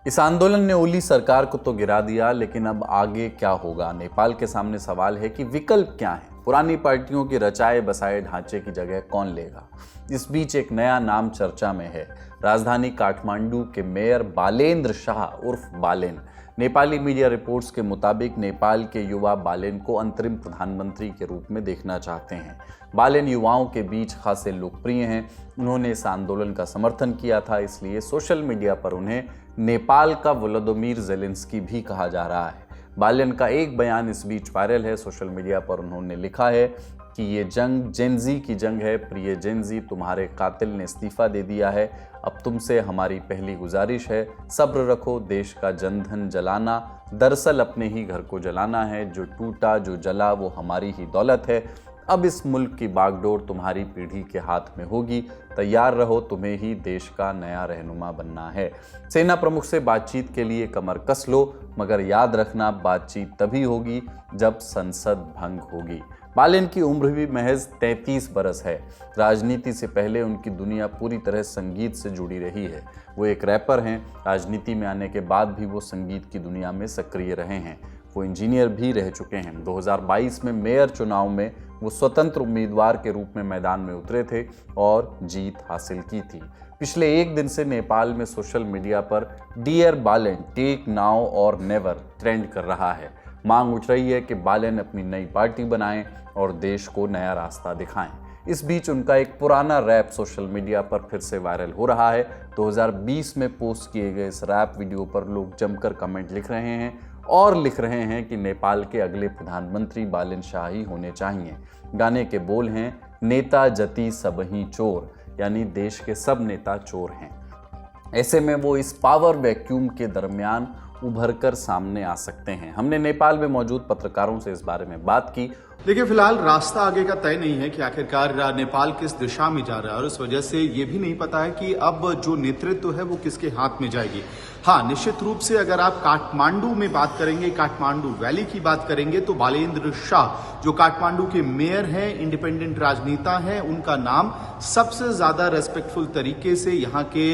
इस आंदोलन ने ओली सरकार को तो गिरा दिया, लेकिन अब आगे क्या होगा? नेपाल के सामने सवाल है कि विकल्प क्या है। पुरानी पार्टियों के रचाए बसाए ढांचे की जगह कौन लेगा? इस बीच एक नया नाम चर्चा में है। राजधानी काठमांडू के मेयर बालेन्द्र शाह उर्फ बालेन। नेपाली मीडिया रिपोर्ट्स के मुताबिक नेपाल के युवा बालेन को अंतरिम प्रधानमंत्री के रूप में देखना चाहते हैं। बालेन युवाओं के बीच खासे लोकप्रिय हैं। उन्होंने इस आंदोलन का समर्थन किया था, इसलिए सोशल मीडिया पर उन्हें नेपाल का व्लादिमीर ज़ेलेंस्की भी कहा जा रहा है। बालेन का एक बयान इस बीच वायरल है। सोशल मीडिया पर उन्होंने लिखा है कि ये जंग जेनजी की जंग है। प्रिय जेनजी, तुम्हारे कातिल ने इस्तीफा दे दिया है। अब तुमसे हमारी पहली गुजारिश है, सब्र रखो। देश का जनधन जलाना दरअसल अपने ही घर को जलाना है। जो टूटा जो जला वो हमारी ही दौलत है। अब इस मुल्क की बागडोर तुम्हारी पीढ़ी के हाथ में होगी। तैयार रहो, तुम्हें ही देश का नया रहनुमा बनना है। सेना प्रमुख से बातचीत के लिए कमर कस लो, मगर याद रखना बातचीत तभी होगी जब संसद भंग होगी। बालेन की उम्र भी महज 33 बरस है। राजनीति से पहले उनकी दुनिया पूरी तरह संगीत से जुड़ी रही है। वो एक रैपर हैं। राजनीति में आने के बाद भी वो संगीत की दुनिया में सक्रिय रहे हैं। वो इंजीनियर भी रह चुके हैं। 2022 में मेयर चुनाव में वो स्वतंत्र उम्मीदवार के रूप में मैदान में उतरे थे और जीत हासिल की थी। पिछले एक दिन से नेपाल में सोशल मीडिया पर डियर बालेन, टेक नाउ और नेवर ट्रेंड कर रहा है। मांग उठ रही है कि बालेन अपनी नई पार्टी बनाएं और देश को नया रास्ता दिखाएं। इस बीच उनका एक पुराना रैप सोशल मीडिया पर फिर से वायरल हो रहा है। 2020 में पोस्ट किए गए इस रैप वीडियो पर लोग जमकर कमेंट लिख रहे हैं और लिख रहे हैं कि नेपाल के अगले प्रधानमंत्री बालेन शाह ही होने चाहिए। गाने के बोल हैं, नेता जति सबही चोर, यानी देश के सब नेता चोर हैं। ऐसे में वो इस पावर वैक्यूम के दरमियान उभर कर सामने आ सकते हैं। हमने नेपाल में मौजूद पत्रकारों से इस बारे में बात की। देखिए, फिलहाल रास्ता आगे का तय नहीं है कि आखिरकार नेपाल किस दिशा में जा रहा है और इस वजह से ये भी नहीं पता है कि अब जो नेतृत्व है वो किसके हाथ में जाएगी। हाँ, निश्चित रूप से अगर आप काठमांडू में बात करेंगे, काठमांडू वैली की बात करेंगे, तो बालेन्द्र शाह जो काठमांडू के मेयर हैं, इंडिपेंडेंट राजनेता हैं, उनका नाम सबसे ज्यादा रेस्पेक्टफुल तरीके से यहाँ के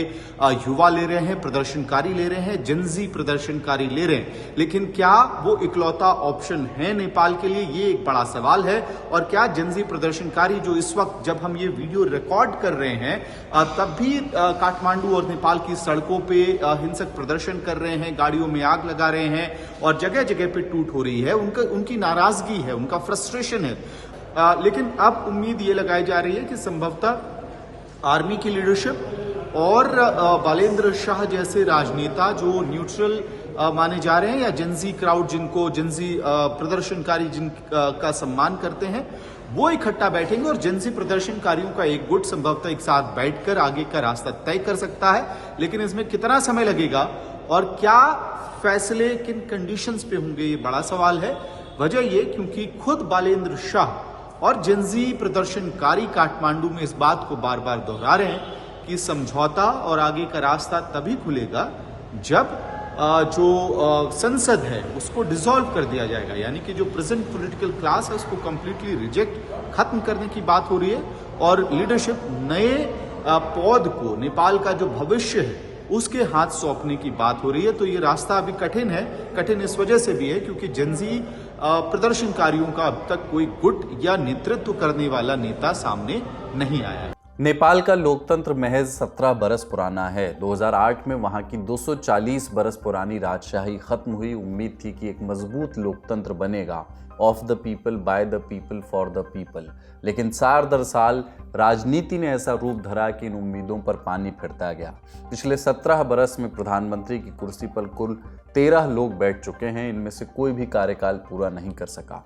युवा ले रहे हैं, प्रदर्शनकारी ले रहे हैं, जेनजी प्रदर्शनकारी ले रहे हैं। लेकिन क्या वो इकलौता ऑप्शन है नेपाल के लिए, ये एक बड़ा सवाल है। और क्या जेनजी प्रदर्शनकारी जो इस वक्त जब हम ये वीडियो रिकॉर्ड कर रहे हैं तब भी काठमांडू और नेपाल की सड़कों पे हिंसक प्रदर्शन कर रहे हैं, गाड़ियों में आग लगा रहे हैं और जगह जगह पे टूट हो रही है, उनकी नाराजगी है, उनका फ्रस्ट्रेशन है। लेकिन अब उम्मीद ये लगाई जा रही है कि संभवतः आर्मी की लीडरशिप और बालेन्द्र शाह जैसे राजनेता जो न्यूट्रल माने जा रहे हैं या जेनजी क्राउड, जिनको जेनजी प्रदर्शनकारी जिनका सम्मान करते हैं, वो इकट्ठा बैठेंगे और जेनजी प्रदर्शनकारियों का एक गुट संभवतः एक साथ बैठकर आगे का रास्ता तय कर सकता है। लेकिन इसमें कितना समय लगेगा और क्या फैसले किन कंडीशंस पे होंगे, ये बड़ा सवाल है। वजह ये क्योंकि खुद बालेन्द्र शाह और जेनजी प्रदर्शनकारी काठमांडू में इस बात को बार बार दोहरा रहे हैं कि समझौता और आगे का रास्ता तभी खुलेगा जब जो संसद है उसको डिसॉल्व कर दिया जाएगा। यानी कि जो प्रेजेंट पॉलिटिकल क्लास है उसको कंप्लीटली रिजेक्ट, खत्म करने की बात हो रही है और लीडरशिप नए पौध को, नेपाल का जो भविष्य है उसके हाथ सौंपने की बात हो रही है। तो ये रास्ता अभी कठिन है। कठिन इस वजह से भी है क्योंकि जेनजी प्रदर्शनकारियों का अब तक कोई गुट या नेतृत्व करने वाला नेता सामने नहीं आया है। नेपाल का लोकतंत्र महज 17 बरस पुराना है। 2008 में वहां की 240 बरस पुरानी राजशाही खत्म हुई। उम्मीद थी कि एक मजबूत लोकतंत्र बनेगा, of the people, by the people, for the people. लेकिन साल दर साल राजनीति ने ऐसा रूप धरा कि इन उम्मीदों पर पानी फिरता गया। पिछले 17 बरस में प्रधानमंत्री की कुर्सी पर कुल 13 लोग बैठ चुके हैं। इनमें से कोई भी कार्यकाल पूरा नहीं कर सका।